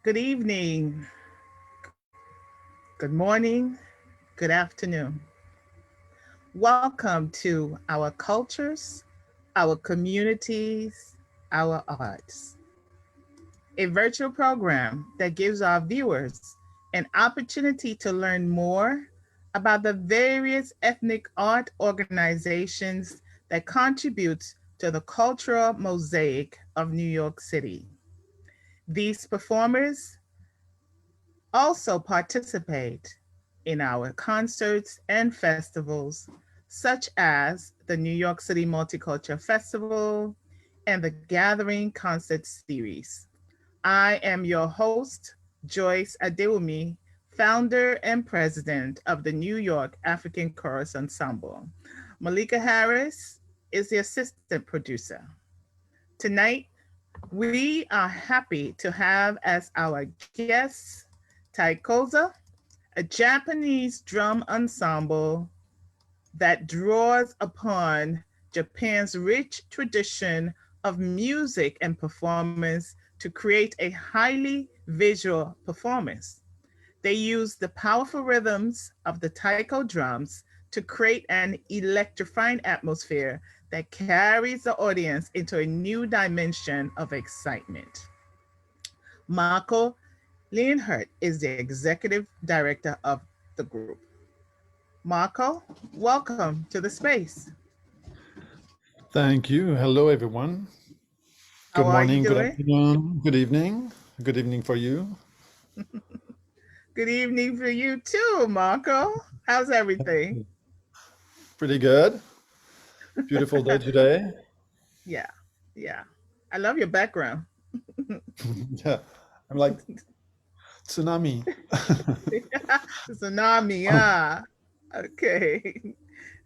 Good evening, good morning, good afternoon. Welcome to our cultures, our communities, our arts, a virtual program that gives our viewers an opportunity to learn more about the various ethnic art organizations that contribute to the cultural mosaic of New York City. These performers also participate in our concerts and festivals, such as the New York City Multicultural Festival and the Gathering Concert Series. I am your host, Joyce Adewumi, founder and president of the New York African Chorus Ensemble. Malika Harris is the assistant producer. Tonight, we are happy to have as our guests Taikoza, a Japanese drum ensemble that draws upon Japan's rich tradition of music and performance to create a highly visual performance. They use the powerful rhythms of the taiko drums to create an electrifying atmosphere that carries the audience into a new dimension of excitement. Marco Leonhardt is the executive director of the group. Marco, welcome to the space. Thank you. Hello, everyone. How Good are you morning, good doing? afternoon, good evening. Good evening for you. Good evening for you too, Marco. How's everything? Pretty good. Beautiful day today. Yeah, yeah. I love your background. Yeah, I'm like tsunami. Tsunami, ah. Okay.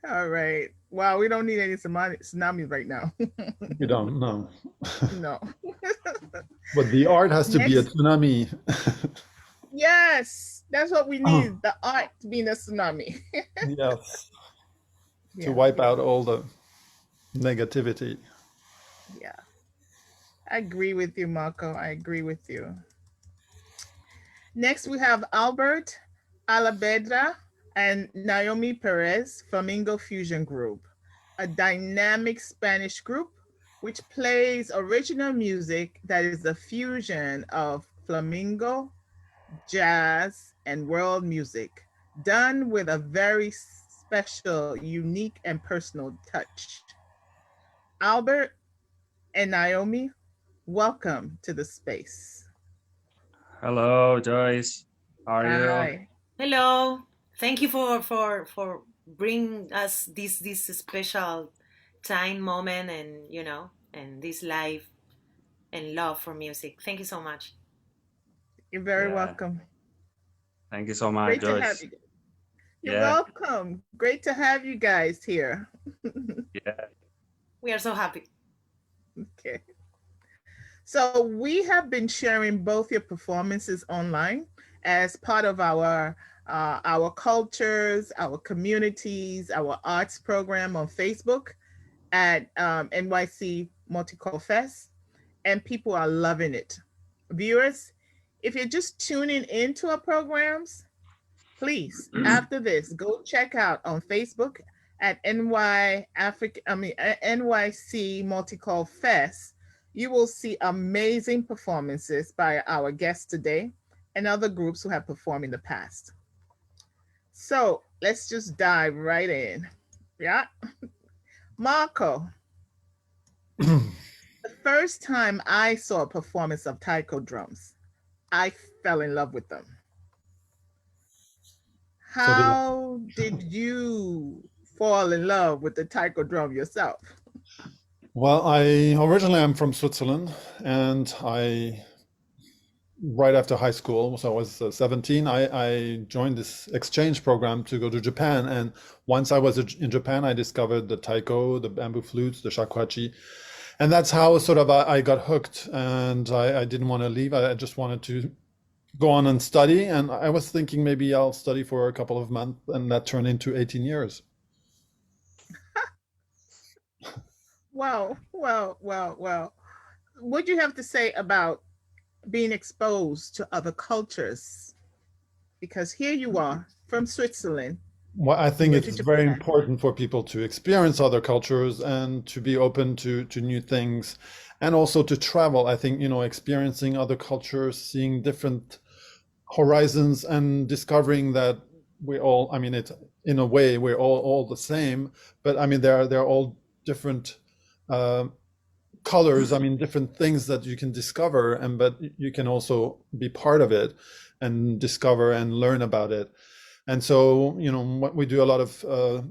All right. Wow, we don't need any tsunamis right now. You don't know. No. But the art has to be a Next, tsunami. yes, that's what we need. The art being a tsunami. Yes, to Yeah, wipe out all the negativity. yeah. I agree with you, Marco. I agree with you. Next, we have Albert Alabedra and Noemi Perez Flamingo Fusion Group, a dynamic Spanish group which plays original music that is the fusion of flamenco, jazz, and world music, done with a very special, unique, and personal touch. Albert and Naomi, welcome to the space. Hello, Joyce. How are you? Hi. Hello. Thank you for bring us this special time moment and and this life and love for music. Thank you so much. You're very Yeah, welcome. thank you so much, Great to have Joyce. you. You're Yeah, welcome. Great to have you guys here. yeah. We are so happy. Okay. So we have been sharing both your performances online as part of our cultures, our communities, our arts program on Facebook at NYC Multicultural Fest, and people are loving it. Viewers, if you're just tuning into our programs, please, after this, go check out on Facebook at NYC Multicultural Fest. You will see amazing performances by our guests today and other groups who have performed in the past. So let's just dive right in. Yeah. Marco, the first time I saw a performance of taiko drums, I fell in love with them. So did I. How did you fall in love with the taiko drum yourself? Well, I originally I'm from Switzerland, and I right after high school, so I was 17, I joined this exchange program to go to Japan. And once I was in Japan, I discovered the taiko, the bamboo flutes, the shakuhachi. And that's how sort of I got hooked. And I didn't want to leave. I just wanted to go on and study. And I was thinking maybe I'll study for a couple of months, and that turned into 18 years. Wow, wow, wow, wow. What do you have to say about being exposed to other cultures, because here you are from Switzerland. Well, I You think went to it's very Japan. important for people to experience other cultures and to be open to new things and also to travel. I think, experiencing other cultures, seeing different horizons and discovering that we all, I mean, it's in a way we're all the same, but I mean, they're all different uh, colors. I mean, different things that you can discover, and but you can also be part of it and discover and learn about it. And so, we do a lot of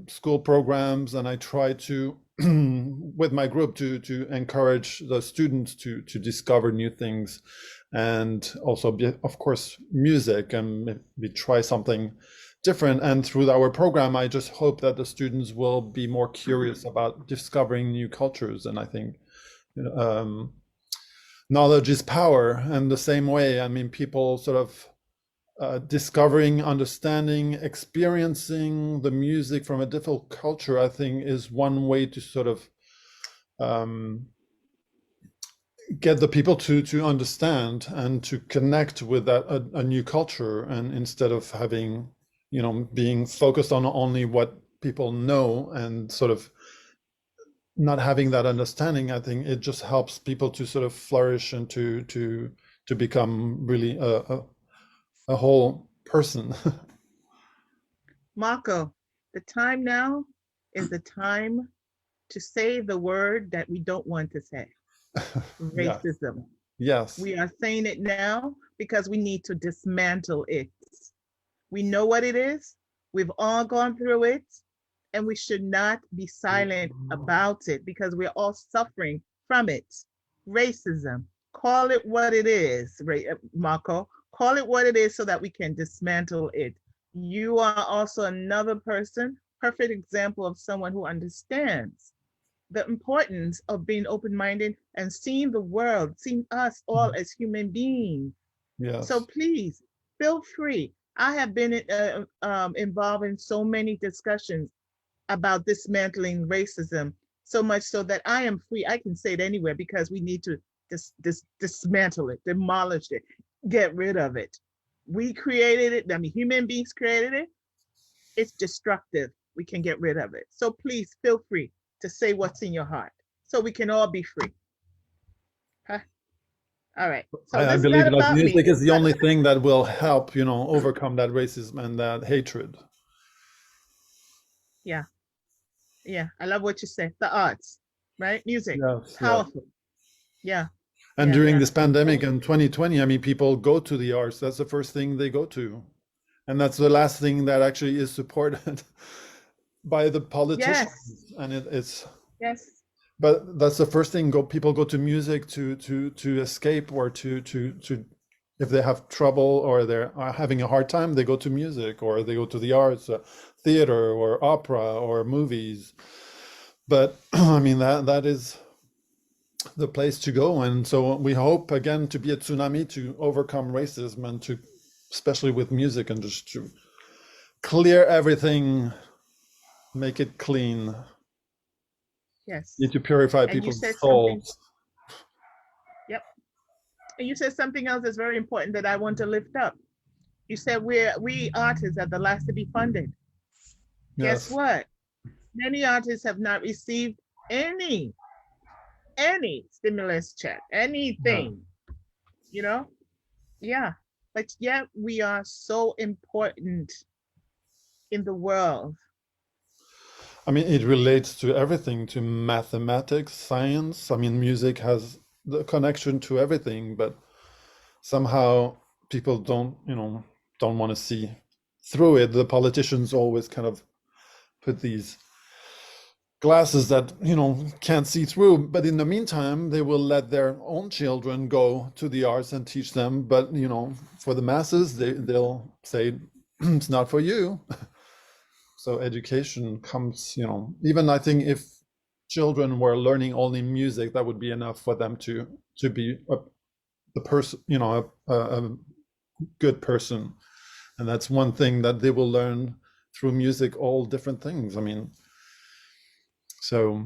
school programs, and I try to, with my group, to encourage the students to discover new things, and also, of course, music, and we try something different. And through our program, I just hope that the students will be more curious about discovering new cultures. And I think knowledge is power. And the same way, I mean, people sort of discovering, understanding, experiencing the music from a different culture, I think, is one way to sort of get the people to understand and to connect with a new culture, and instead of having, being focused on only what people know and sort of not having that understanding, I think it just helps people to sort of flourish and to become really a whole person. Marco, the time now is the time to say the word that we don't want to say. Yeah. Racism. Yes. We are saying it now because we need to dismantle it. We know what it is. We've all gone through it, and we should not be silent about it because we're all suffering from it. Racism. Call it what it is, Marco. Call it what it is so that we can dismantle it. You are also another person, perfect example of someone who understands the importance of being open-minded and seeing the world, seeing us all as human beings. Yes. So please feel free. I have been involved in so many discussions about dismantling racism, so much so that I am free. I can say it anywhere because we need to dismantle it, demolish it, get rid of it. We created it. I mean, human beings created it. It's destructive. We can get rid of it. So please feel free to say what's in your heart so we can all be free. Huh? All right. So I this is believe not that about me. music is the only thing that will help, overcome that racism and that hatred. Yeah. Yeah. I love what you said. The arts, right? Music. Yes, yes. Powerful. Yeah. And Yeah. during Yeah. this pandemic in 2020, I mean, people go to the arts. That's the first thing they go to. And that's the last thing that actually is supported by the politicians. Yes. And it's, Yes. but that's the first thing. People go to music to escape, or to if they have trouble or they're having a hard time, they go to music, or they go to the arts, theater or opera or movies. But I mean, that is the place to go. And so we hope again to be a tsunami to overcome racism, and to, especially with music, and just to clear everything, make it clean. Yes. Need to purify And you people's said something. souls. Yep. And you said something else that's very important that I want to lift up. You said we artists are the last to be funded. Guess Yes. what? Many artists have not received any stimulus check, anything, Yeah. But yet we are so important in the world. I mean, it relates to everything, to mathematics, science. I mean, music has the connection to everything, but somehow people don't want to see through it. The politicians always kind of put these glasses that can't see through, but in the meantime they will let their own children go to the arts and teach them, but for the masses they'll say it's not for you. So education comes, even I think if children were learning only music, that would be enough for them to be the person, a good person. And that's one thing that they will learn through music, all different things. I mean, so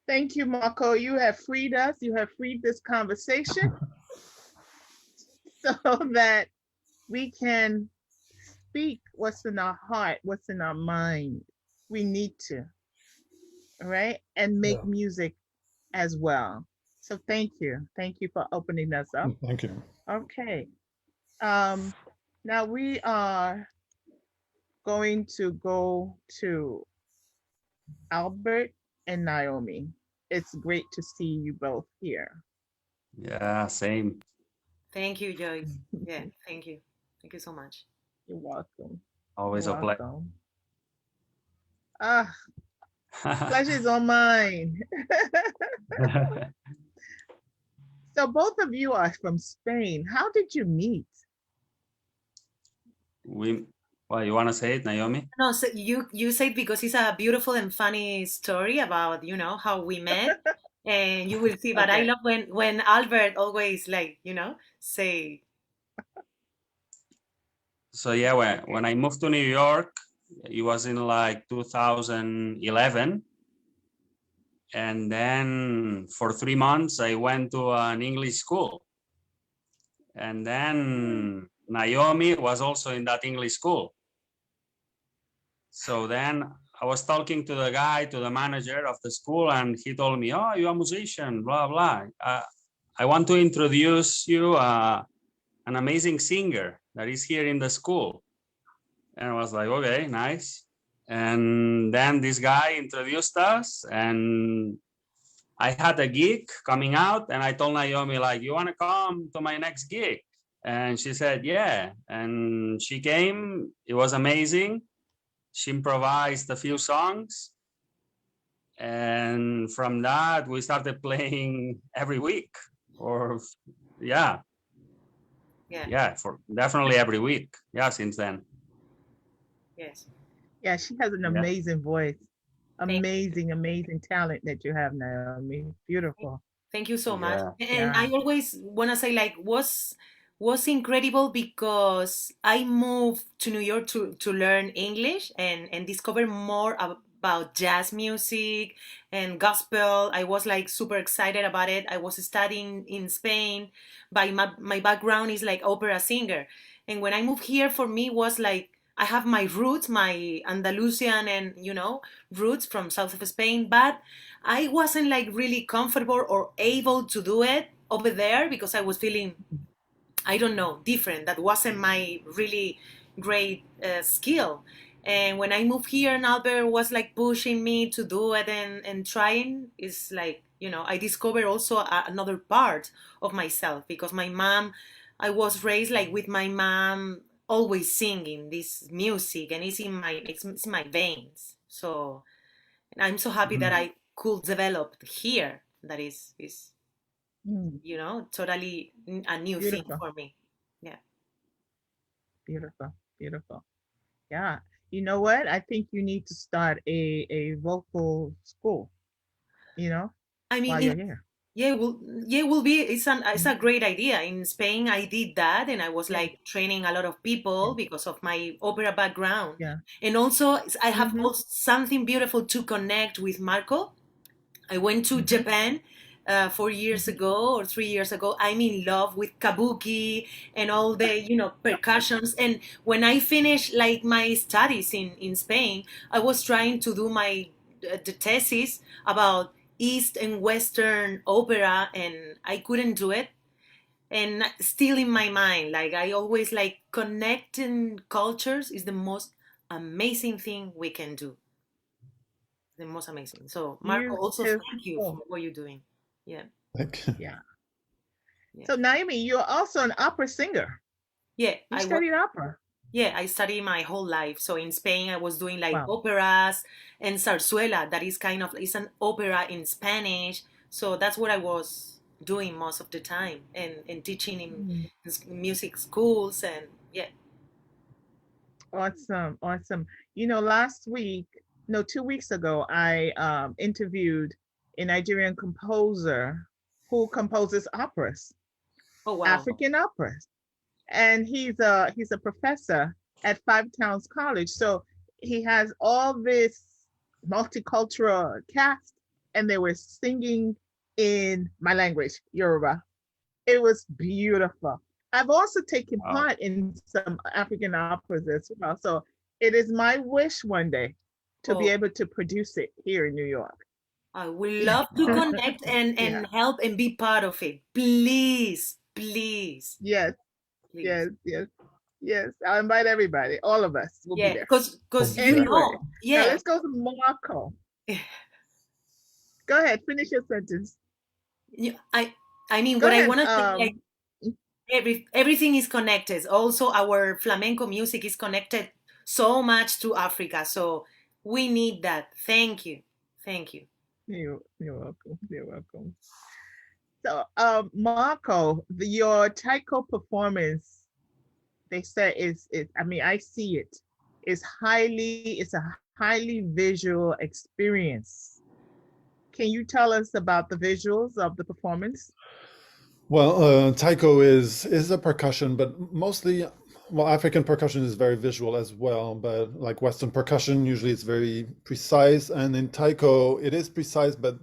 Thank you, Marco. You have freed us. You have freed this conversation so that we can speak what's in our heart, what's in our mind. We need to, right? And Yeah. make music as well. So thank you. Thank you for opening us up. Thank you. Okay. Now we are going to go to Albert and Naomi. It's great to see you both here. Yeah, same. Thank you, Joyce. Yeah, thank you. Thank you so much. You're welcome. You're Always a pleasure. welcome. Ah, pleasure's all mine. So both of you are from Spain. How did you meet? Well, you want to say it, Naomi? No, so you said because it's a beautiful and funny story about, you know, how we met, and you will see. But I Okay. love when Albert always, like, you know, say. So yeah, when I moved to New York, it was in like 2011. And then for 3 months, I went to an English school. And then Naomi was also in that English school. So then I was talking to the guy, to the manager of the school, and he told me, "Oh, you're a musician, blah, blah. I want to introduce you an amazing singer that is here in the school." And I was like, okay, nice. And then this guy introduced us, and I had a gig coming out, and I told Naomi, like, "You want to come to my next gig?" And she said, yeah. And she came. It was amazing. She improvised a few songs. And from that, we started playing every week. Or, yeah. Yeah, for definitely every week. Yeah, since then. Yes. Yeah, she has an Yeah. amazing voice. Thank you. Amazing talent that you have, Naomi. Beautiful. Thank you so much. Yeah. And Yeah. I always want to say, like, was incredible because I moved to New York to learn English and discover more about jazz music and gospel. I was like super excited about it. I was studying in Spain. By my background is like opera singer. And when I moved here, for me was like I have my roots, my Andalusian and, you know, roots from south of Spain, but I wasn't like really comfortable or able to do it over there because I was feeling, I don't know, different. That wasn't my really great skill. And when I moved here, and Albert was like pushing me to do it and trying, it's like, you know, I discovered also another part of myself because my mom, I was raised like with my mom always singing this music and it's in my veins. So and I'm so happy that I could develop here. That is Mm, you know totally a new thing beautiful. for me. Yeah. Beautiful. Yeah. You know what? I think you need to start a vocal school, you know, I mean, while you're here. yeah, will be. It's Mhm. a great idea. In Spain, I did that, and I was Yeah. like training a lot of people Yeah. because of my opera background, Yeah. and also I have Mm-hmm. also something beautiful to connect with Marco. I went to Mm-hmm. Japan 4 years Mm-hmm. ago or 3 years ago. I'm in love with kabuki and all the, you know, percussions. And when I finished like my studies in Spain, I was trying to do my the thesis about East and Western opera, and I couldn't do it. And still in my mind, like I always like connecting cultures is the most amazing thing we can do, the most amazing. So Marco, also thank you for Beautiful. what you're doing. Yeah, Thank you. Yeah. yeah, So Naomi, you're also an opera singer. yeah. You studied opera. Yeah, I studied my whole life. So in Spain, I was doing like Wow. operas and zarzuela. That is kind of it's an opera in Spanish. So that's what I was doing most of the time, and teaching Mm. in music schools and yeah. Awesome. You know, last week, no, 2 weeks ago, I interviewed a Nigerian composer who composes operas, Oh wow. African operas, and he's a professor at Five Towns College. So he has all this multicultural cast, and they were singing in my language, Yoruba. It was beautiful. I've also taken Wow. part in some African operas as well. So it is my wish one day to be Oh, able to produce it here in New York. I would love to Wow. connect and Yeah. help and be part of it. Please, please, Yes, please. yes, yes, yes. I'll invite everybody. All of us will be Yeah, there. because you Yeah. Anyway, know, now yeah. let's go to Morocco. Go ahead, finish your sentence. I mean, Go what I ahead. want to say, like everything is connected. Also, our flamenco music is connected so much to Africa. So we need that. Thank you. Thank you. You're welcome. You're welcome. So, Marco, your taiko performance, they said is. I mean, I see it. It's a highly visual experience. Can you tell us about the visuals of the performance? Well, taiko is a percussion, but mostly, well, African percussion is very visual as well. But like Western percussion, usually it's very precise, and in taiko, it is precise, but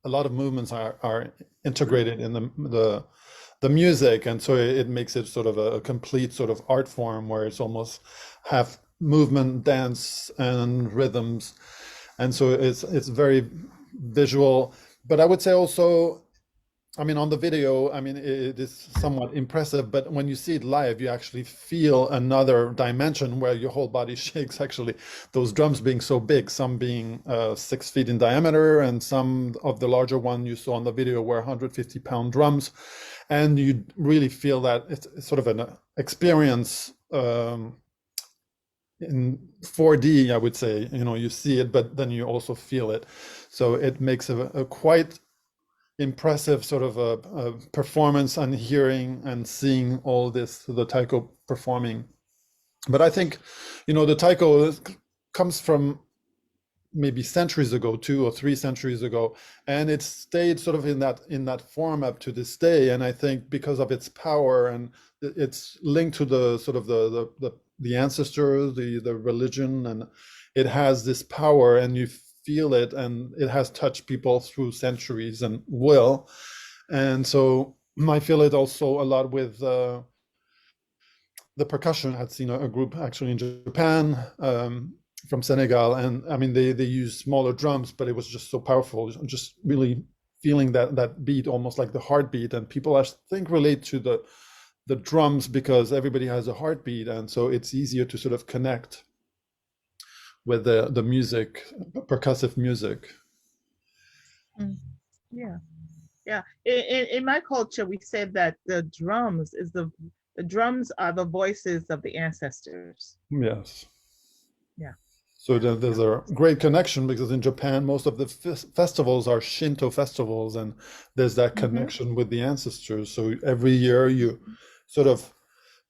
a lot of movements are integrated in the music, and so it makes it sort of a complete sort of art form where it's almost half movement, dance, and rhythms, and so it's very visual. But I would say also, I mean, on the video, I mean, it is somewhat impressive, but when you see it live, you actually feel another dimension where your whole body shakes, actually. Those drums being so big, some being 6 feet in diameter, and some of the larger one you saw on the video were 150-pound drums. And you really feel that it's sort of an experience in 4D, I would say. You know, you see it, but then you also feel it. So it makes a quite impressive sort of a performance and hearing and seeing all this, the taiko performing. But I think, you know, the taiko comes from maybe centuries ago, 2 or 3 centuries ago, and it stayed sort of in that form up to this day. And I think because of its power, and it's linked to the sort of the ancestors, the religion, and it has this power, and you feel it, and it has touched people through centuries and will. And so I feel it also a lot with the percussion. I had seen a group actually in Japan, from Senegal, and I mean they use smaller drums, but it was just so powerful, just really feeling that beat, almost like the heartbeat. And people, I think, relate to the drums because everybody has a heartbeat, and so it's easier to sort of connect with the music, percussive music. Yeah, yeah. In my culture, we said that the drums are the voices of the ancestors. Yes. Yeah. So there's a great connection, because in Japan, most of the festivals are Shinto festivals, and there's that connection with the ancestors. So every year you sort of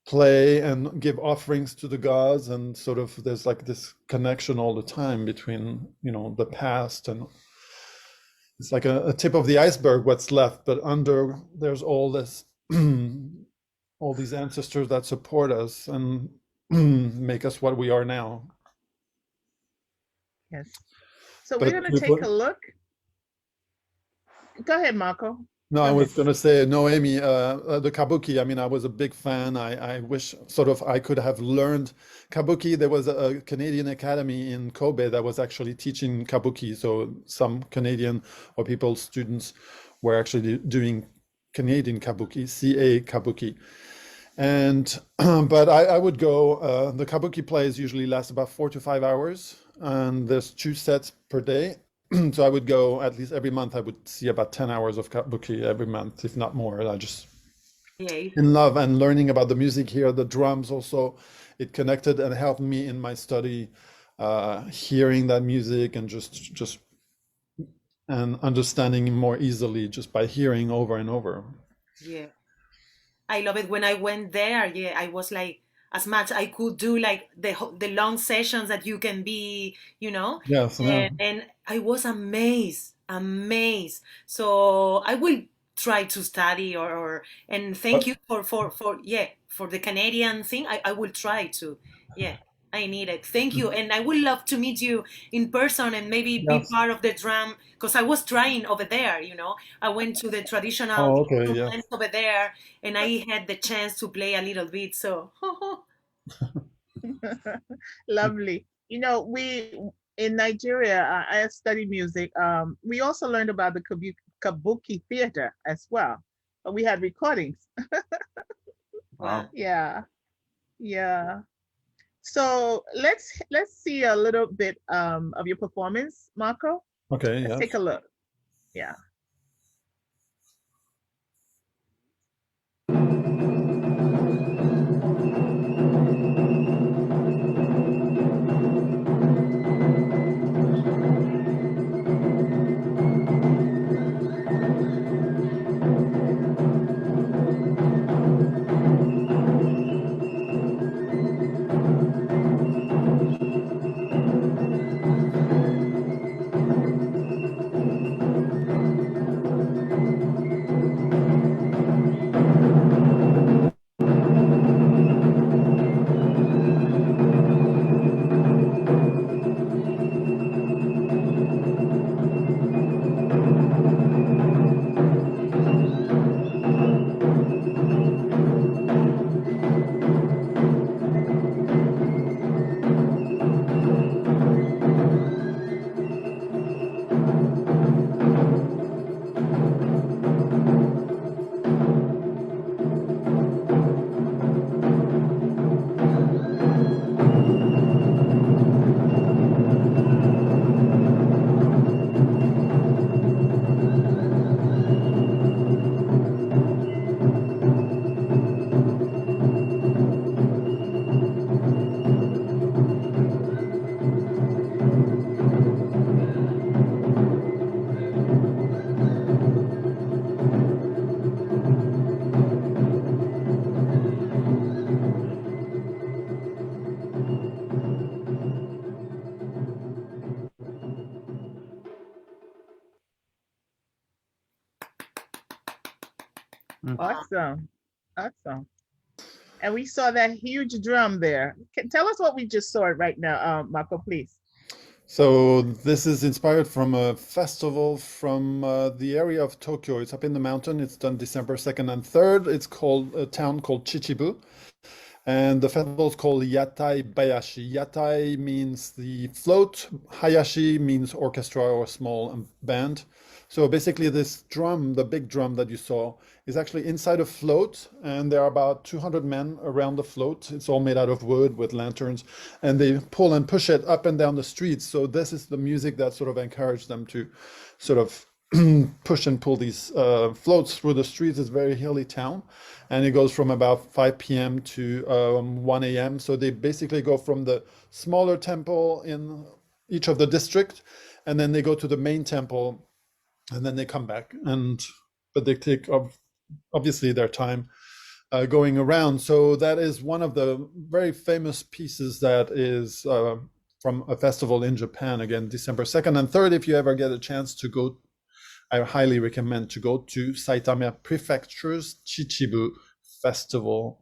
play and give offerings to the gods, and sort of there's like this connection all the time between, you know, the past, and it's like a tip of the iceberg what's left, but under there's all this all these ancestors that support us and make us what we are now. Yes. So we're But going to take a look. Go ahead, Marco. no, I was going to say, Noemi, the kabuki. I mean, I was a big fan. I wish sort of I could have learned kabuki. There was a Canadian academy in Kobe that was actually teaching kabuki. So some Canadian or people, students, were actually doing Canadian kabuki, CA kabuki. And but I would go. The kabuki plays usually last about 4 to 5 hours, and there's 2 sets per day. So I would go at least every month. I would see about 10 hours of kabuki every month, if not more. I just in love and learning about the music here, the drums also. It connected and helped me in my study, hearing that music and just and understanding it more easily just by hearing over and over. Yeah, I love it. When I went there, yeah, I was like, as much I could do, like the long sessions that you can be, you know, Yes, yeah. and I was amazed. So I will try to study or and thank you for yeah, for the Canadian thing. I will try to, yeah. I need it. Thank you. And I would love to meet you in person and maybe be Yes. part of the drum, because I was trying over there, you know. I went to the traditional Oh, okay, instruments yes. over there and I had the chance to play a little bit. So, Lovely. You know, we in Nigeria, I studied music. We also learned about the kabuki theater as well. But we had recordings. wow. Wow. Yeah, yeah. So let's see a little bit of your performance, Marco. Okay, Let's take yes. a look. Yeah. Mm. Wow. Awesome. Awesome. And we saw that huge drum there. Tell us what we just saw right now, Marco, please. So this is inspired from a festival from the area of Tokyo. It's up in the mountain. It's done December 2nd and 3rd. It's called a town called Chichibu. And the festival is called Yatai Bayashi. Yatai means the float. Hayashi means orchestra or small band. So basically this drum, the big drum that you saw, is actually inside a float, and there are about 200 men around the float. It's all made out of wood with lanterns, and they pull and push it up and down the streets. So this is the music that sort of encouraged them to sort of push and pull these floats through the streets. It's a very hilly town, and it goes from about 5 p.m. to 1 a.m. So they basically go from the smaller temple in each of the district, and then they go to the main temple, and then they come back. But they take obviously their time going around. So that is one of the very famous pieces that is from a festival in Japan. Again, December 2nd and 3rd. If you ever get a chance to go, I highly recommend to go to Saitama Prefecture's Chichibu Festival.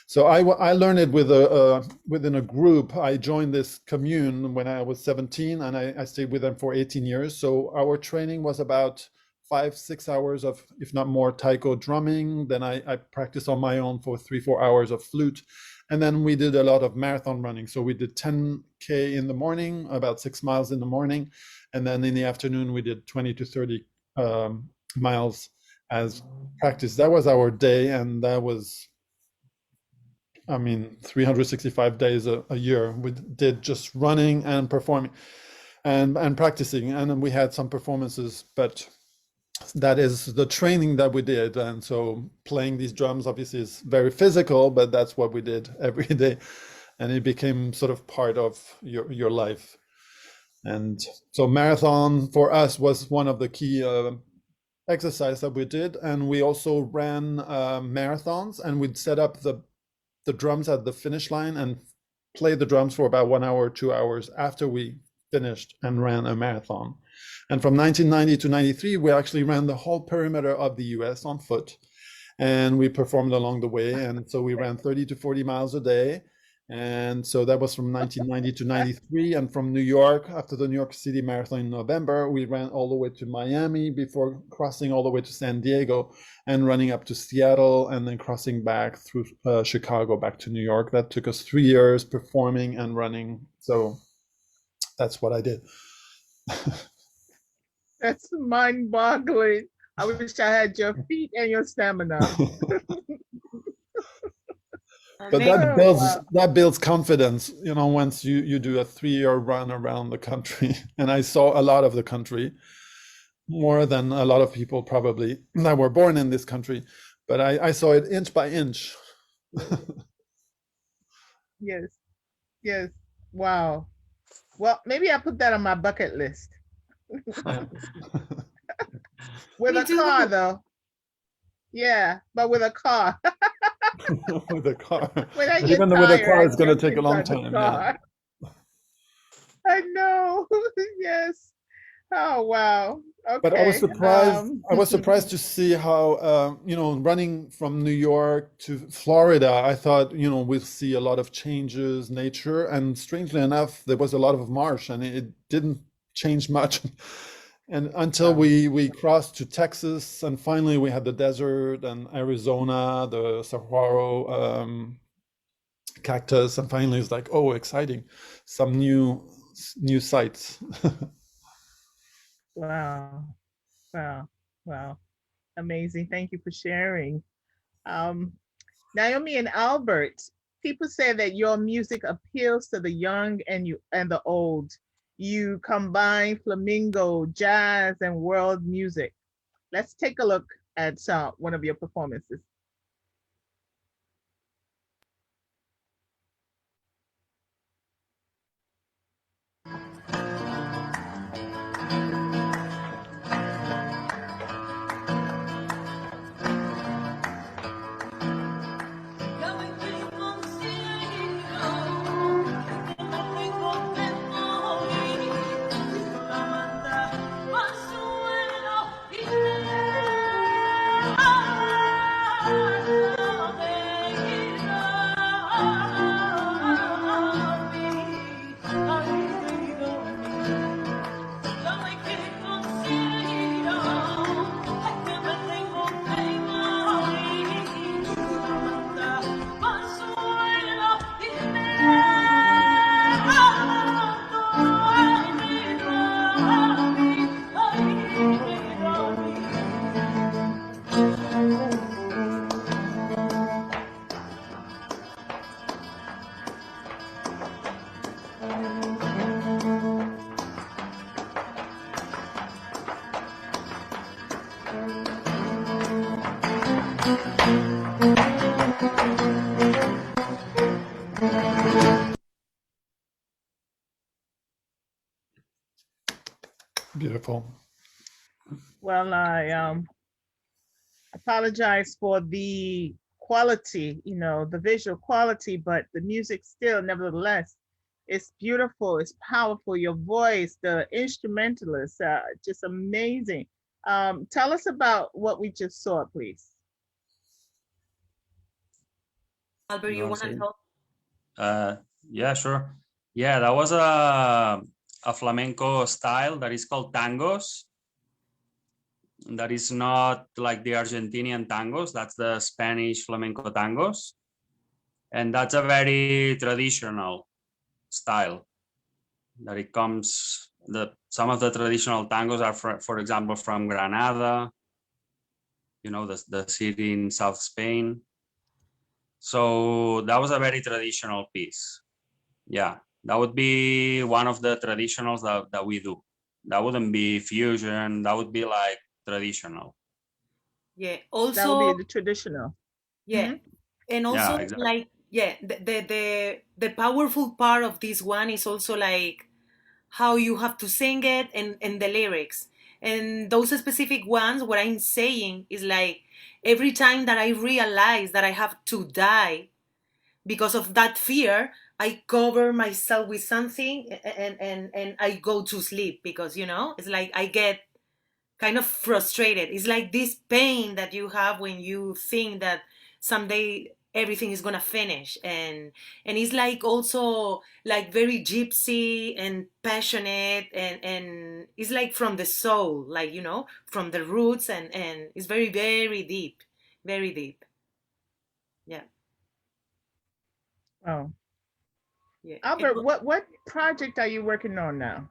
So I learned it within a group. I joined this commune when I was 17, and I stayed with them for 18 years. So our training was about 5-6 hours of, if not more, taiko drumming. Then I practiced on my own for 3-4 hours of flute. And then we did a lot of marathon running. So we did 10K in the morning, about 6 miles in the morning. And then in the afternoon, we did 20 to 30 miles as practice. That was our day. And that was, 365 days a year. We did just running and performing and practicing. And then we had some performances, but that is the training that we did. And so playing these drums obviously is very physical, but that's what we did every day. And it became sort of part of your life. And so marathon for us was one of the key exercise that we did. And we also ran marathons, and we'd set up the drums at the finish line and play the drums for about 1 hour, 2 hours after we finished and ran a marathon. And from 1990 to 93, we actually ran the whole perimeter of the US on foot, and we performed along the way. And so we ran 30 to 40 miles a day. And so that was from 1990 to 93. And from New York, after the New York City Marathon in November, we ran all the way to Miami before crossing all the way to San Diego and running up to Seattle and then crossing back through Chicago back to New York. That took us 3 years performing and running. So that's what I did. That's mind-boggling. I wish I had your feet and your stamina. But Amazing. that builds confidence, you know, once you do a 3-year run around the country. And I saw a lot of the country, more than a lot of people probably that were born in this country. But I saw it inch by inch. Yes, yes. Wow. Well, maybe I put that on my bucket list. With Me a too. car, though. Yeah, but with a car. With a car. When I But get even with a tired, car, I it's going to jump take a long inside the time. Yeah. car. I know. Yes. Oh, wow. But I was Okay. surprised. I was surprised to see how, you know, running from New York to Florida, I thought, you know, we'll see a lot of changes, nature, and strangely enough, there was a lot of marsh, and it didn't change much. And until we crossed to Texas, and finally we had the desert and Arizona, the saguaro cactus, and finally it's like, oh, exciting, some new sights. Wow. Wow. Wow. Amazing. Thank you for sharing. Um, Naomi and Albert, people say that your music appeals to the young and the old. You combine flamenco, jazz, and world music. Let's take a look at one of your performances. Beautiful. Well, I apologize for the quality, the visual quality, but the music still, nevertheless, it's beautiful, it's powerful. Your voice, the instrumentalist, just amazing. Tell us about what we just saw, please. Albert, you want to talk? Yeah, sure. Yeah, that was a flamenco style that is called tangos. That is not like the Argentinian tangos. That's the Spanish flamenco tangos. And that's a very traditional style that it comes, some of the traditional tangos are, for example, from Granada, the city in South Spain. So that was a very traditional piece. Yeah, that would be one of the traditionals that we do. That wouldn't be fusion. That would be like traditional. Yeah. That would Also, be the traditional. yeah. Mhm. And also, Yeah, exactly. like, yeah, the powerful part of this one is also like how you have to sing it and the lyrics. And those specific ones, what I'm saying is like every time that I realize that I have to die because of that fear, I cover myself with something and I go to sleep because, it's like I get kind of frustrated. It's like this pain that you have when you think that someday everything is gonna finish, and it's like also like very gypsy and passionate, and it's like from the soul, like, you know, from the roots, and it's very, very deep, very deep. Yeah. Oh, Yeah. Albert, what project are you working on now?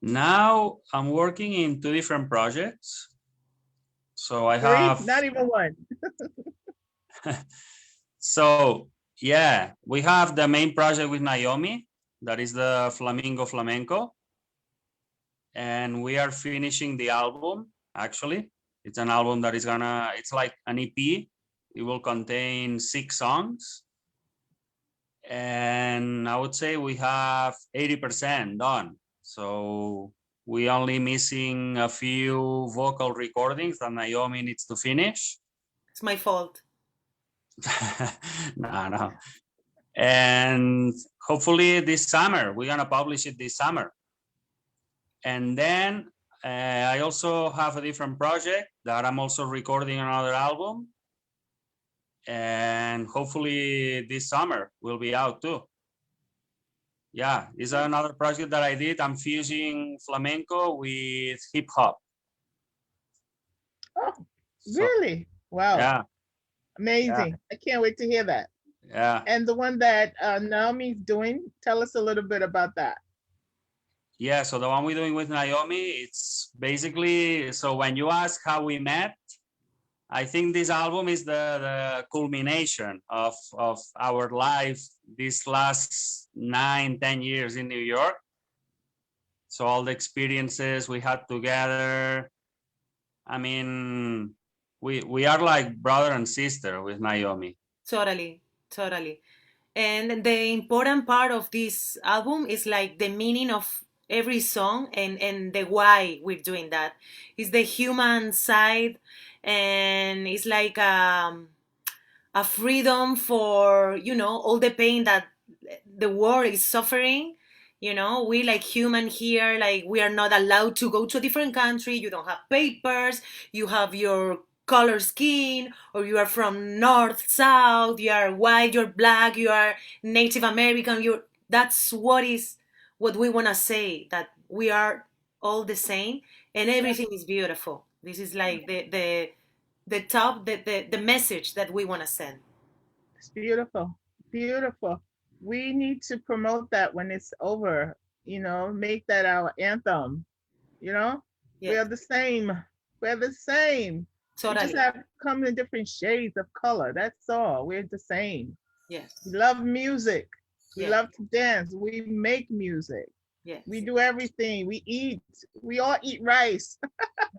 Now I'm working in 2 different projects. So I 3? have, Not even 1. so yeah, we have the main project with Noemi, that is the Flamingo Flamenco. And we are finishing the album, actually. It's an album that is it's like an EP. It will contain 6 songs. And I would say we have 80% done. So we only missing a few vocal recordings that Noemi needs to finish. It's my fault. No. And hopefully this summer, we're gonna publish it this summer. And then I also have a different project that I'm also recording another album. And hopefully this summer will be out too. Yeah, it's another project that I did. I'm fusing flamenco with hip hop. Oh, So, really? Wow. yeah, Amazing. I can't wait to hear that. yeah. And the one that Naomi's doing, tell us a little bit about that. Yeah, so the one we're doing with Noemi, it's basically, so when you ask how we met, I think this album is the culmination of our life these last 9-10 years in New York. So all the experiences we had together. I mean, we are like brother and sister with Noemi. Totally, totally. And the important part of this album is like the meaning of every song, and the why we're doing that. It's the human side, and it's like a freedom for, you know, all the pain that the world is suffering. You know, we like human here, like we are not allowed to go to a different country. You don't have papers, you have your color skin, or you are from north, south, you are white, you're black, you are Native American, you're, that's what we want to say, that we are all the same, and everything is beautiful. This is like the top, the message that we want to send. It's beautiful. Beautiful. We need to promote that when it's over, you know, make that our anthem. You know, we Yeah, are the same. We're the same. We just totally. have come in different shades of color. That's all. We're the same. Yes, We love music. We yes, love to dance. We make music. yes, We do everything. We eat. We all eat rice.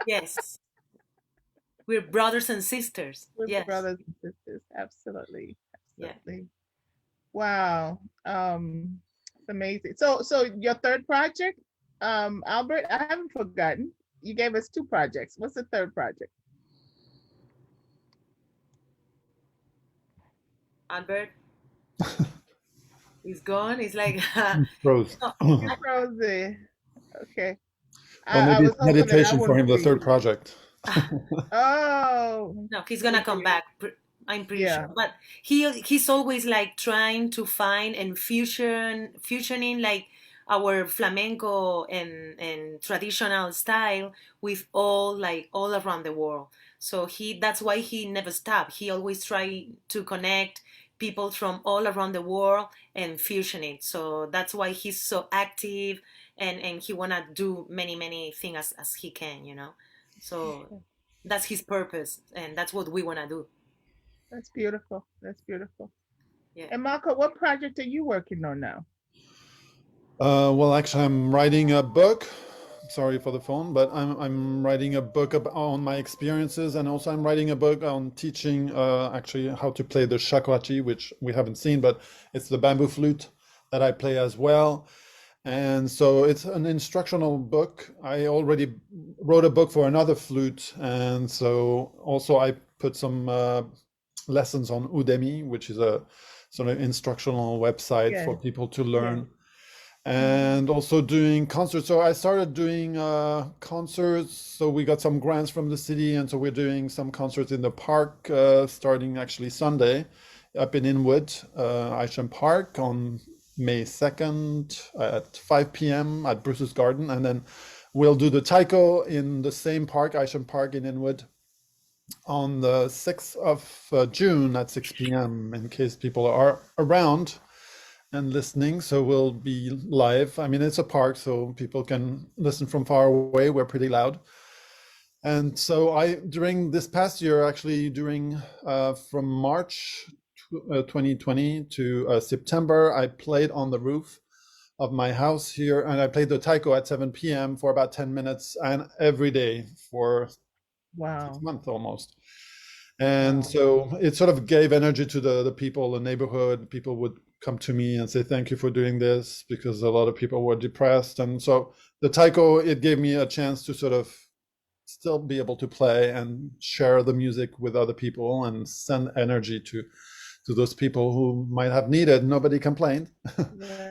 yes. We're brothers and sisters. We're Yes, brothers and sisters. Absolutely. yeah. Absolutely. Wow. It's amazing. So your third project, Albert, I haven't forgotten. You gave us 2 projects. What's the third project? Albert is gone. It's like, Rose. no, Rosie. Okay. Well, maybe was it's hoping that I meditation for wouldn't him, the be- third project. Oh, no, he's gonna come back. I'm pretty Yeah. sure. But he's always like trying to find and fusioning like our flamenco and traditional style with all, like, all around the world. So that's why he never stopped. He always try to connect people from all around the world and fusion it. So that's why he's so active, and he wanna do many things as he can, you know. So that's his purpose, and that's what we wanna do. that's beautiful. That's beautiful. Yeah. And Marco, what project are you working on now? Well, actually, I'm writing a book. Sorry for the phone, but I'm writing a book on my experiences, and also I'm writing a book on teaching actually how to play the shakuhachi, which we haven't seen, but it's the bamboo flute that I play as well. And so it's an instructional book. I already wrote a book for another flute, and so also I put some lessons on Udemy, which is a sort of instructional website Yeah. for people to learn. and also doing concerts. So I started doing concerts. So we got some grants from the city, and so we're doing some concerts in the park, starting actually Sunday, up in Inwood, Isham Park on May 2nd at 5 p.m. at Bruce's Garden, and then we'll do the taiko in the same park, Isham Park in Inwood, on the 6th of June at 6 p.m. in case people are around and listening. So we'll be live. I mean, it's a park, so people can listen from far away. We're pretty loud. And so during this past year, actually during from March 2020 to September, I played on the roof of my house here, and I played the taiko at 7 p.m. for about 10 minutes and every day for 6 Wow. months almost. And so it sort of gave energy to the people, the neighborhood. People would come to me and say, thank you for doing this, because a lot of people were depressed. And so the taiko, it gave me a chance to sort of still be able to play and share the music with other people and send energy to those people who might have needed. Nobody complained.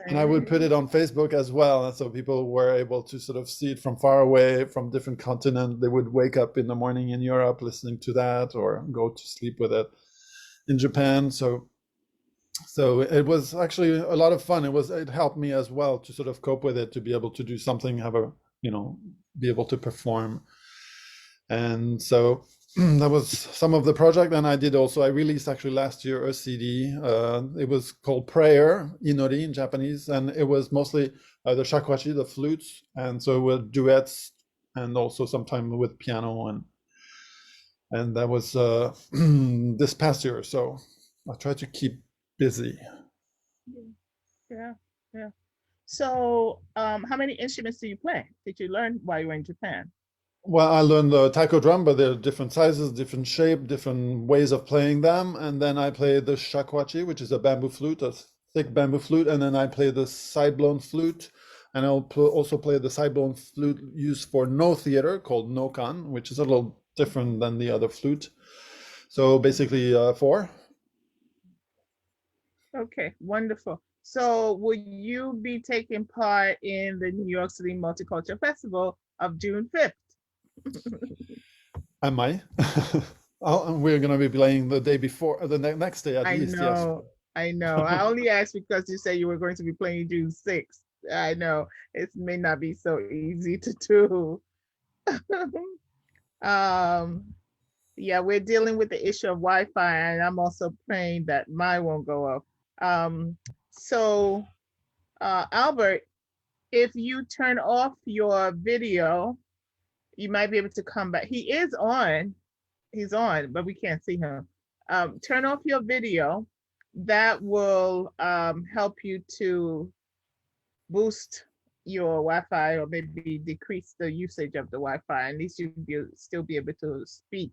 And I would put it on Facebook as well. And so people were able to sort of see it from far away, from different continents. They would wake up in the morning in Europe listening to that, or go to sleep with it in Japan. So it was actually a lot of fun. It helped me as well to sort of cope with it, to be able to do something, be able to perform. And so that was some of the project. And I released actually last year a CD. It was called Prayer, Inori in Japanese, and it was mostly the shakuhachi, the flutes, and so with duets, and also sometime with piano, and that was this past year. So I try to keep busy. Yeah. So, how many instruments do you play? Did you learn while you were in Japan? Well, I learned the taiko drum, but there are different sizes, different shape, different ways of playing them. And then I play the shakuhachi, which is a bamboo flute, a thick bamboo flute. And then I play the side-blown flute. And I'll also play the side-blown flute used for no theater, called nokan, which is a little different than the other flute. So basically 4. Okay, wonderful. So, will you be taking part in the New York City Multicultural Festival of June 5th? Am I? We're going to be playing the day before, the next day at least. Yes. I know. I only asked because you said you were going to be playing June 6th. I know it may not be so easy to do. Yeah, we're dealing with the issue of Wi-Fi, and I'm also praying that mine won't go up. So, Albert, if you turn off your video, you might be able to come back. He's on, but we can't see him. Turn off your video. That will help you to boost your Wi-Fi, or maybe decrease the usage of the Wi-Fi. At least you'll still be able to speak.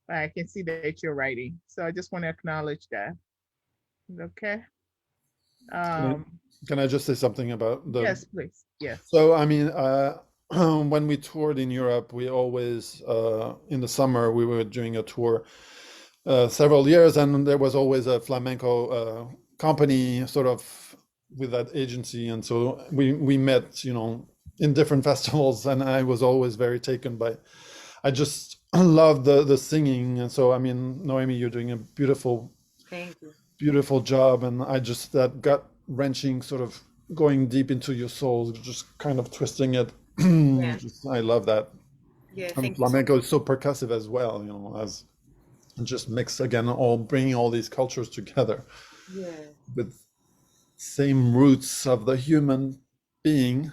I can see that you're writing. So I just want to acknowledge that. Okay. Can I just say something about the... Yes, please. Yes. So, I mean, when we toured in Europe, we always, in the summer, we were doing a tour several years, and there was always a flamenco company sort of with that agency. And so we met, in different festivals, and I was always very taken by, I just love the singing. And so, I mean, Noemi, you're doing a beautiful, Thank you. beautiful job. And that gut wrenching sort of going deep into your soul, just kind of twisting it. Yeah. I love that. Yeah, And thank you. flamenco is so percussive as well, as just mix again, bringing all these cultures together. Yeah. With same roots of the human being.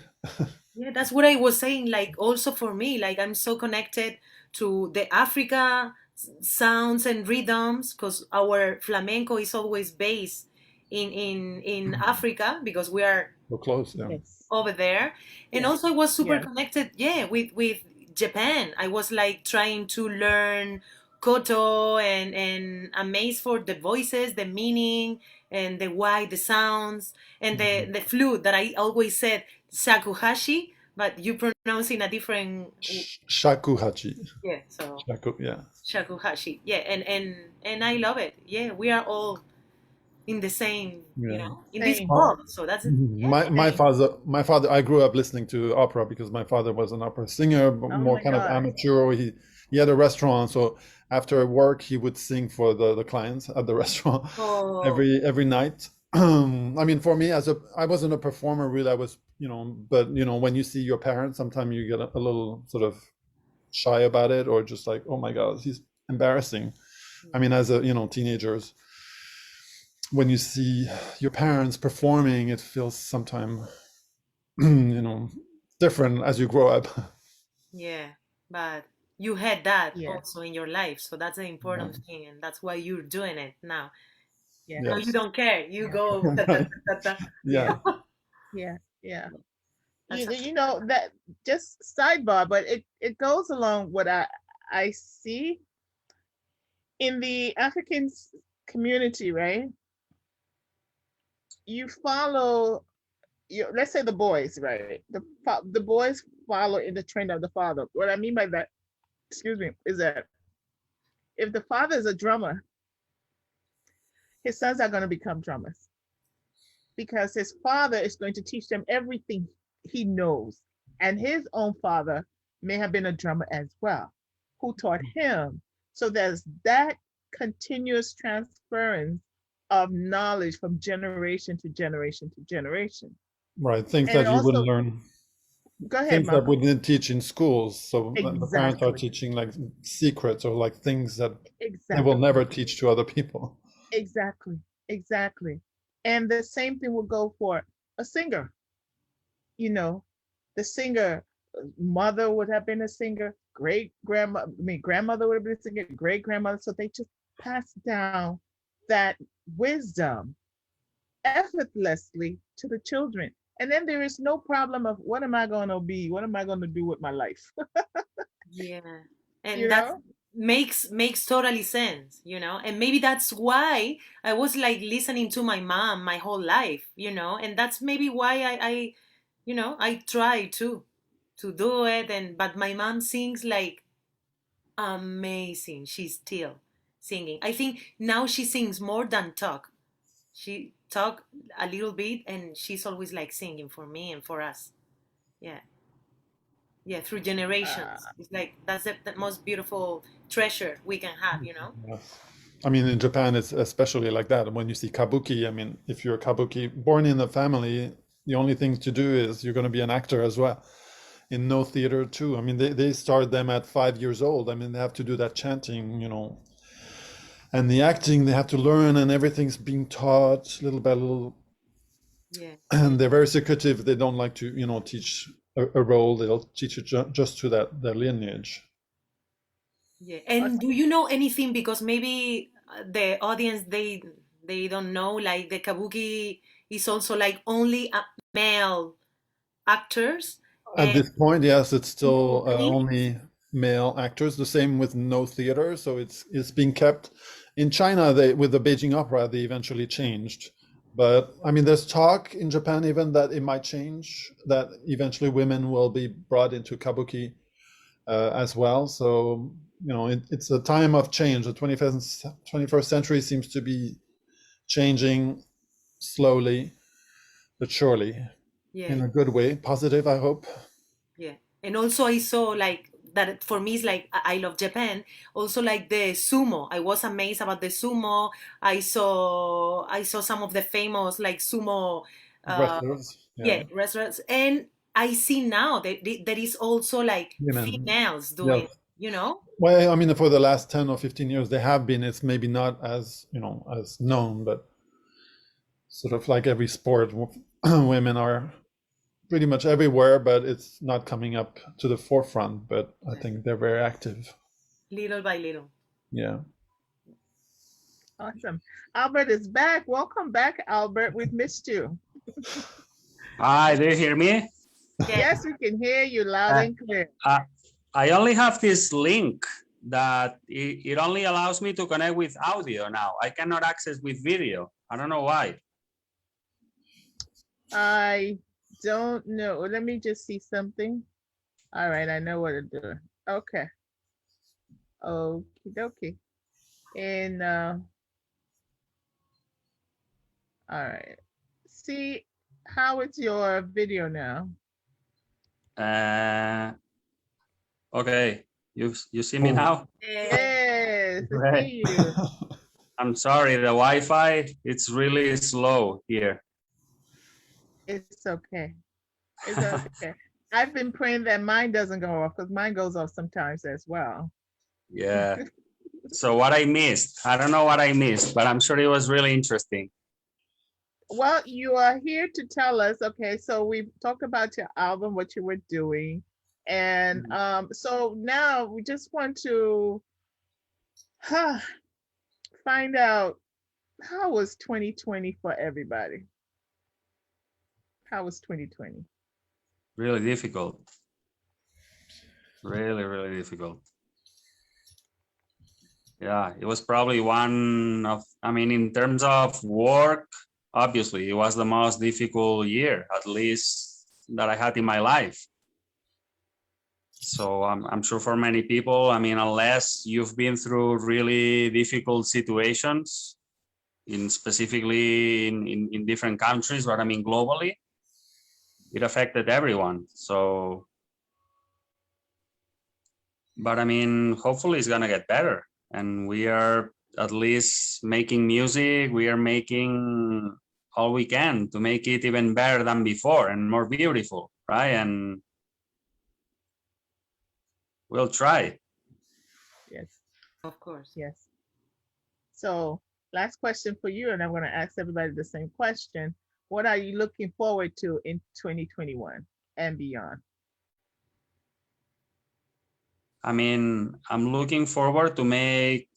Yeah, that's what I was saying. Like, also for me, like, I'm so connected to the Africa sounds and rhythms, because our flamenco is always based in Africa, because we are So close, yeah. Yes. over there. And Yes. also I was super Yeah. connected, with Japan. I was like trying to learn koto and amazed for the voices, the meaning, and the sounds, and the flute that I always said shakuhachi, but you pronounce in a different... Shakuhachi. Yeah, so Yeah. shakuhachi. Yeah, and I love it. Yeah, we are all in the same, Yeah. in this Same. world. So that's My Same. father, I grew up listening to opera because my father was an opera singer, but Oh more my kind of God. amateur. He had a restaurant, so after work he would sing for the clients at the restaurant oh every night. I mean, for me, I wasn't a performer really. I was, but when you see your parents, sometimes you get a little sort of shy about it, or just like, oh my God, he's embarrassing. I mean, as teenagers, when you see your parents performing, it feels sometimes, different as you grow up. yeah, but you had that Yeah. also in your life, so that's an Yeah. important thing, and that's why you're doing it now. Yeah. Now you Yes. don't care, you Yeah. go ta, ta, ta, ta, ta. Yeah. Yeah. Yeah. That's You know that, just sidebar, but it goes along what I see in the African community, right? You follow let's say the boys, right? The boys follow in the trend of the father. What I mean by that, excuse me, is that if the father is a drummer, his sons are going to become drummers because his father is going to teach them everything he knows. And his own father may have been a drummer as well, who taught him. So there's that continuous transference of knowledge from generation to generation to generation. Right. Things And that it you wouldn't also, learn, go ahead, things that we Marco. didn't teach in schools. So the parents are Exactly. teaching like secrets or like things that they will Exactly. never teach to other people. Exactly. Exactly. And the same thing will go for a singer. You know, the singer mother would have been a singer, great grandma, I mean grandmother would have been a singer, great grandmother. So they just pass down that wisdom effortlessly to the children. And then there is no problem of what am I going to be? What am I going to do with my life? yeah, You and that know? makes totally sense, and maybe that's why I was like listening to my mom my whole life, and that's maybe why I try to do it, and but my mom sings like amazing. She's still singing. I think now she sings more than talk. She talk a little bit, and she's always like singing for me and for us. Yeah, yeah, through Uh, generations. It's like that's the most beautiful treasure we can have. Yes. I mean, in Japan, it's especially like that. When you see kabuki, I mean, if you're kabuki born in a family, the only thing to do is you're going to be an actor as well. In no theater too. I mean, they start them at 5 years old. I mean, they have to do that chanting, and the acting they have to learn, and everything's being taught little by little. Yeah, And they're very secretive. They don't like to, teach a role. They'll teach it just to their lineage. yeah. And awesome. do you know anything? Because maybe the audience they don't know. Like the kabuki is also like only male actors. At And this point, yes, it's still women. only male actors. The same with no theater, so it's being kept. In China, they with the Beijing Opera, they eventually changed. But I mean, there's talk in Japan even that it might change, that eventually women will be brought into kabuki as well. So it's a time of change. The 21st century seems to be changing slowly but surely, Yeah, in a good way, positive, I hope. yeah. And also I saw like that for me is like I love Japan. Also like the sumo. I was amazed about the sumo. I saw some of the famous like sumo uh Wrestlers, yeah, yeah, restaurants. And I see now that there is also like women, females yes. doing, you know? Well, I mean, for the last 10 or 15 years, they have been. It's maybe not as, as known, but sort of like every sport, women are pretty much everywhere, but it's not coming up to the forefront. But I think they're very active. Little by little. Yeah. Awesome. Albert is back. Welcome back, Albert. We've missed you. Hi, do you hear me? Yeah. Yes, we can hear you loud Uh, and clear. uh, I only have this link that it only allows me to connect with audio now. I cannot access with video. I don't know why. I don't know. Let me just see something. All right, I know what to do. Okay. Okie dokie. And All right. See, how is your video now? Okay, you see me Oh. now? Yes, I Right. see you. I'm sorry, the Wi-Fi, it's really slow here. It's okay. It's okay. I've been praying that mine doesn't go off because mine goes off sometimes as well. Yeah. So what I missed, I don't know what I missed, but I'm sure it was really interesting. Well, you are here to tell us. Okay, so we've talked about your album, what you were doing, and so now we just want to find out how was 2020 for everybody. How was 2020? Really difficult. Really, really difficult. Yeah, it was probably one of, I mean, in terms of work, obviously, it was the most difficult year, at least that I had in my life. So I'm sure for many people, I mean, unless you've been through really difficult situations, in specifically in different countries, but I mean, globally, it affected everyone. So, but I mean, hopefully it's gonna get better. And we are at least making music. We are making all we can to make it even better than before and more beautiful, right? And we'll try. Yes, Of course. yes. So, last question for you, and I'm going to ask everybody the same question. What are you looking forward to in 2021 and beyond? I mean, I'm looking forward to make,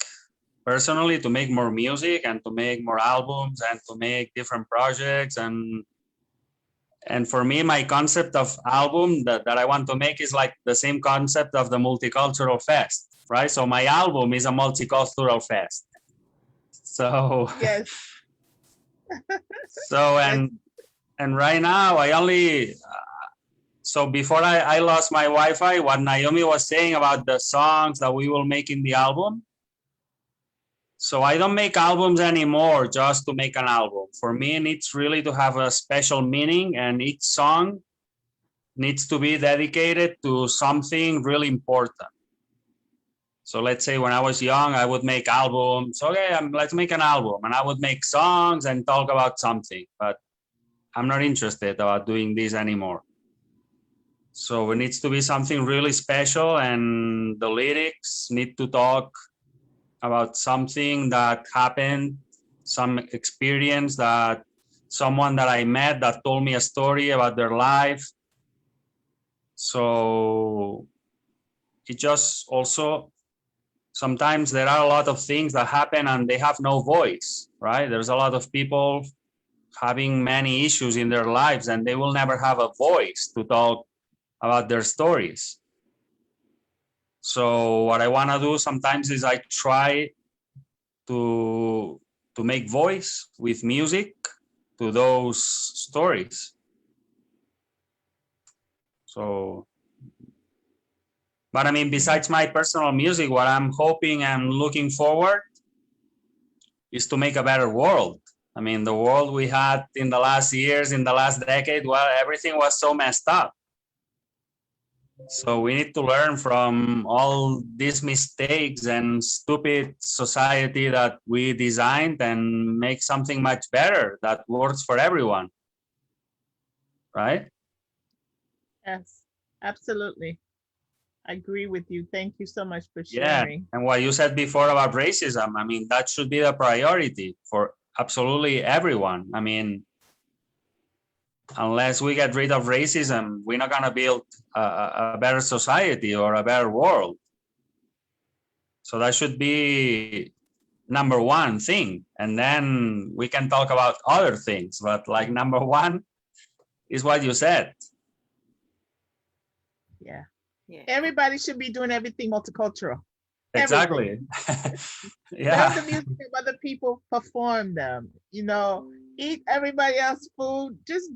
personally, to make more music and to make more albums and to make different projects. And for me, my concept of album that I want to make is like the same concept of the multicultural fest, right? So my album is a multicultural fest. So, Yes, so that's and right now I only, so before I lost my Wi-Fi, what Naomi was saying about the songs that we will make in the album. So I don't make albums anymore just to make an album. For me, it needs really to have a special meaning, and each song needs to be dedicated to something really important. So let's say when I was young, I would make albums. Okay, let's make an album, and I would make songs and talk about something. But I'm not interested about doing this anymore. So it needs to be something really special, and the lyrics need to talk about something that happened, some experience that someone that I met that told me a story about their life. So it just also, sometimes there are a lot of things that happen and they have no voice, right? There's a lot of people having many issues in their lives and they will never have a voice to talk about their stories. So what I want to do sometimes is I try to make voice with music to those stories. So, but I mean, besides my personal music, what I'm hoping and looking forward is to make a better world. I mean, the world we had in the last years, in the last decade, well, everything was so messed up. So we need to learn from all these mistakes and stupid society that we designed and make something much better that works for everyone. Right? yes, absolutely. I agree with you. Thank you so much for Yeah. sharing. And what you said before about racism, I mean, that should be the priority for absolutely everyone. I mean, unless we get rid of racism, we're not going to build a better society or a better world. So that should be number one thing. And then we can talk about other things. But like number one is what you said. Yeah. Yeah. Everybody should be doing everything multicultural. Exactly. Yeah. Learn the Yeah. music of other people, perform them. Eat everybody else's food. Just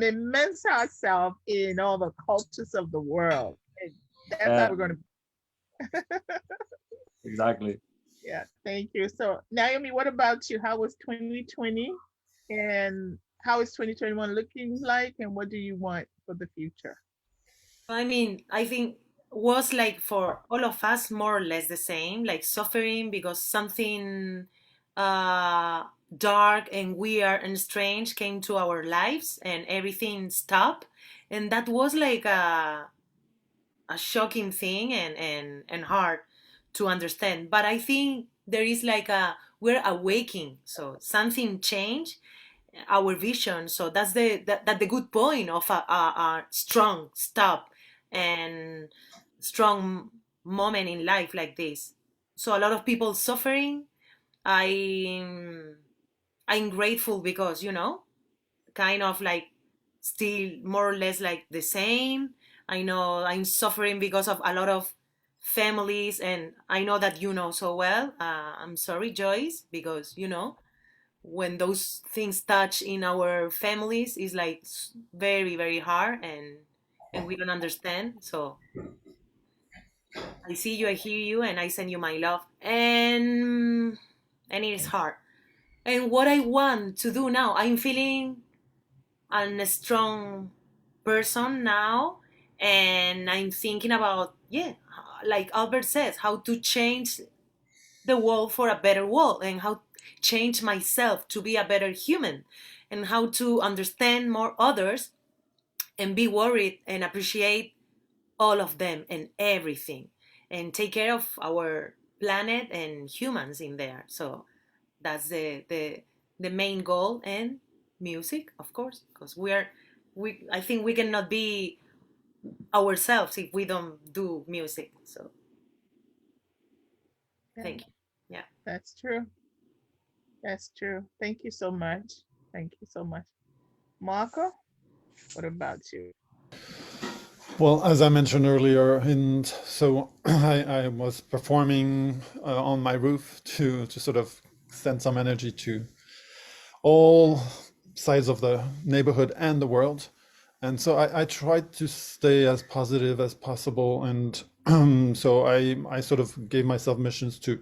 immerse ourselves in all the cultures of the world. And that's how we're going to. Exactly. Yeah. Thank you. So Naomi, what about you? How was 2020? And how is 2021 looking like, and what do you want for the future? I mean, I think was like for all of us more or less the same, like suffering because something uh dark and weird and strange came to our lives and everything stopped. And that was like a shocking thing and hard to understand. But I think there is like a we're awaking, so something changed our vision. So that's the good point of a strong stop and strong moment in life like this. So a lot of people suffering. I I'm grateful because kind of like still more or less like the same. I know I'm suffering because of a lot of families, and I know that you know so well. I'm sorry, Joyce, because when those things touch in our families is like very very hard, and we don't understand. So I see you, I hear you, and I send you my love, and it is hard. And what I want to do now, I'm feeling a strong person now, and I'm thinking about, yeah, like Albert says, how to change the world for a better world, and how change myself to be a better human, and how to understand more others and be worried and appreciate all of them and everything, and take care of our planet and humans in there. So that's the main goal. And music, of course, because we I think we cannot be ourselves if we don't do music. So Yeah, thank you. Yeah. that's true. That's true. Thank you so much. Thank you so much. Marco, what about you? Well, as I mentioned earlier, and so I was performing on my roof to sort of send some energy to all sides of the neighborhood and the world. And so I tried to stay as positive as possible. And so I sort of gave myself missions to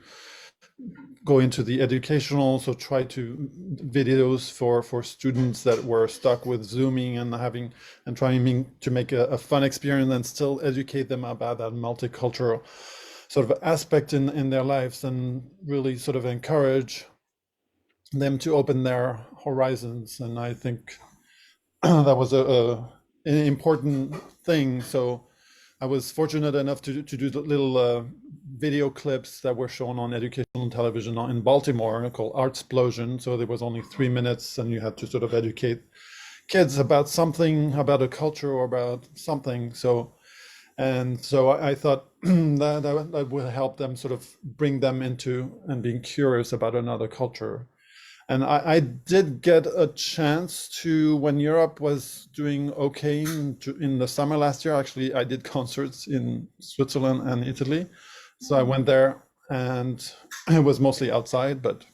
go into the educational, so try to videos for students that were stuck with Zooming and having and trying to make a fun experience and still educate them about that multicultural sort of aspect in their lives, and really sort of encourage them to open their horizons. And I think that was an important thing. So I was fortunate enough to do the little video clips that were shown on educational television in Baltimore called Artsplosion. So there was only 3 minutes, and you had to sort of educate kids about something, about a culture or about something. So I thought that would help them sort of bring them into and being curious about another culture. And I did get a chance to, when Europe was doing okay in the summer last year, actually, I did concerts in Switzerland and Italy. So I went there, and it was mostly outside, but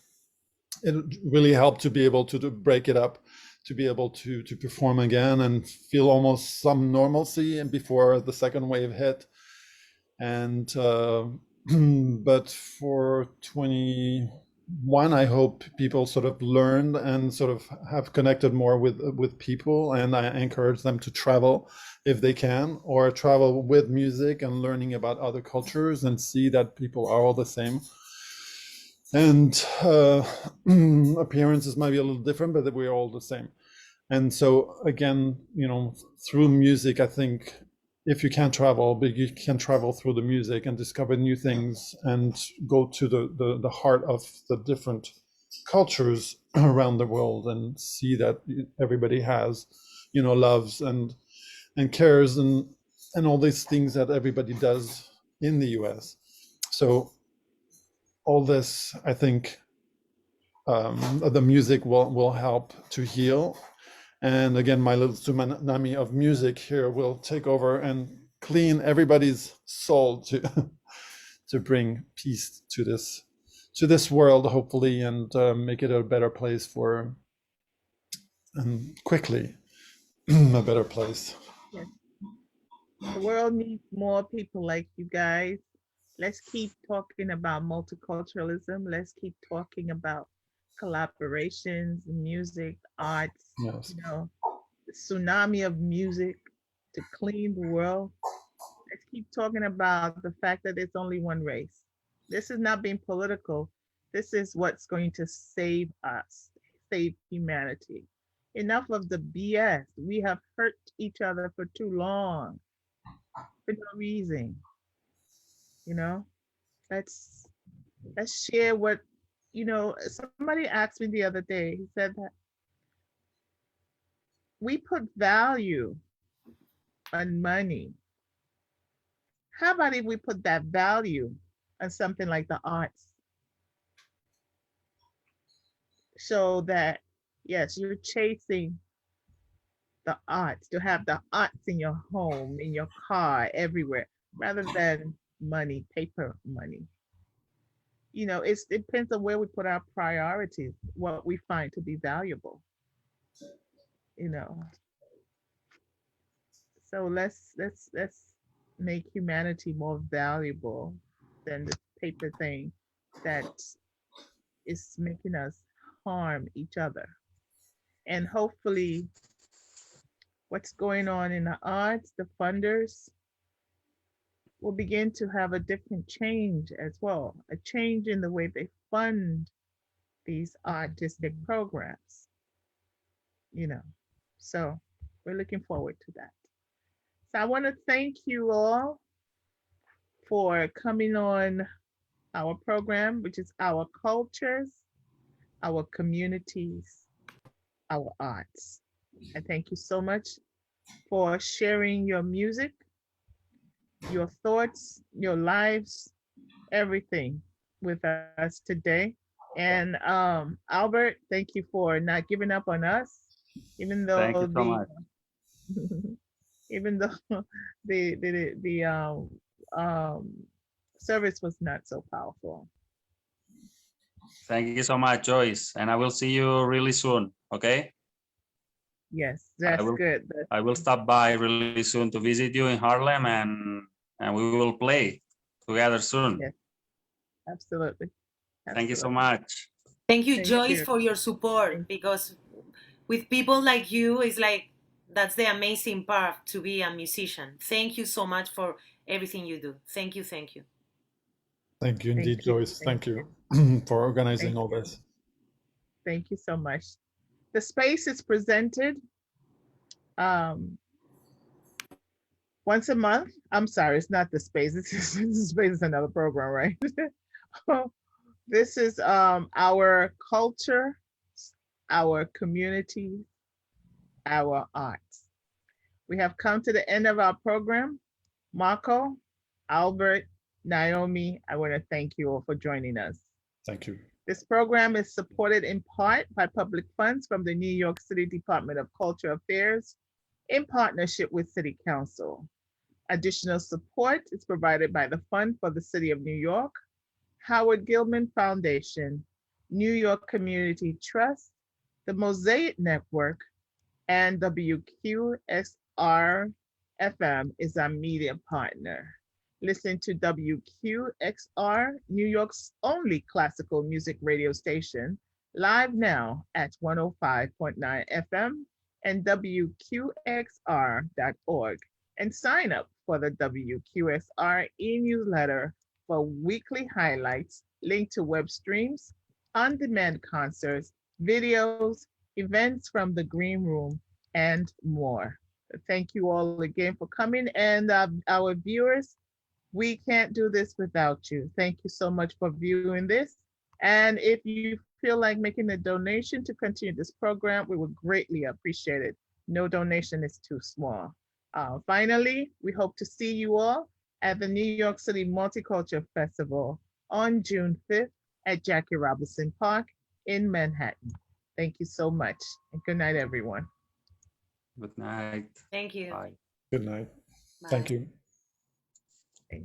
it really helped to be able to break it up, to be able to perform again and feel almost some normalcy and before the second wave hit. And but for 21, I hope people sort of learned and sort of have connected more with people, and I encourage them to travel if they can, or travel with music and learning about other cultures and see that people are all the same. And appearances might be a little different, but that we're all the same. And so again, through music, I think if you can't travel, but you can travel through the music and discover new things and go to the heart of the different cultures around the world and see that everybody has, loves and cares and all these things that everybody does in the US. So all this, I think, the music will help to heal. And again, my little tsunami of music here will take over and clean everybody's soul to to bring peace to this world, hopefully, and make it a better place for quickly a better place. Yes. The world needs more people like you guys. Let's keep talking about multiculturalism. Let's keep talking about collaborations, music, arts, Yes. the tsunami of music to clean the world. Let's keep talking about the fact that there's only one race. This is not being political. This is what's going to save us, save humanity. Enough of the BS. We have hurt each other for too long for no reason. You know, let's let's share what somebody asked me the other day. He said that we put value on money. How about if we put that value on something like the arts, so that yes, you're chasing the arts, to have the arts in your home, in your car, everywhere, rather than money, paper money. It depends on where we put our priorities, what we find to be valuable. You know, so let's make humanity more valuable than this paper thing that is making us harm each other. And hopefully, what's going on in the arts, the funders will begin to have a different change as well, a change in the way they fund these artistic programs, you know. So we're looking forward to that. So I want to thank you all for coming on our program, which is Our Cultures, Our Communities, Our Arts. I thank you so much for sharing your music, your thoughts, your lives, everything with us today. And Albert, thank you for not giving up on us, even Thank though you so the much. even though the um, service was not so powerful. Thank you so much, Joyce. And I will see you really soon. Okay. Yes, I that's will good. I will stop by really soon to visit you in Harlem, and we will play together soon. Yes, absolutely. Thank you so Absolutely. much. Thank you, Thank Joyce, you. for your support, because with people like you, it's like that's the amazing part to be a musician. Thank you so much for everything you do. Thank you, thank you. Thank you Thank indeed, you. Joyce. Thank Thank you. you for organizing Thank all you. this. Thank you so much. The space is presented um, once a month. I'm sorry, it's not the space. This space is another program, right? This is our culture, our community, our arts. We have come to the end of our program. Marco, Albert, Naomi, I want to thank you all for joining us. Thank you. This program is supported in part by public funds from the New York City Department of Cultural Affairs in partnership with City Council. Additional support is provided by the Fund for the City of New York, Howard Gilman Foundation, New York Community Trust, the Mosaic Network, and WQXR FM is our media partner. Listen to WQXR, New York's only classical music radio station, live now at 105.9 FM and WQXR.org. And sign up for the WQXR e-newsletter for weekly highlights, linked to web streams, on-demand concerts, videos, events from the Green Room, and more. Thank you all again for coming. And our viewers, we can't do this without you. Thank you so much for viewing this. And if you feel like making a donation to continue this program, we would greatly appreciate it. No donation is too small. Finally, we hope to see you all at the New York City Multicultural Festival on June 5th at Jackie Robinson Park in Manhattan. Thank you so much, and good night, everyone. Good night. Thank you. Bye. Good night. Bye. Thank you. Okay.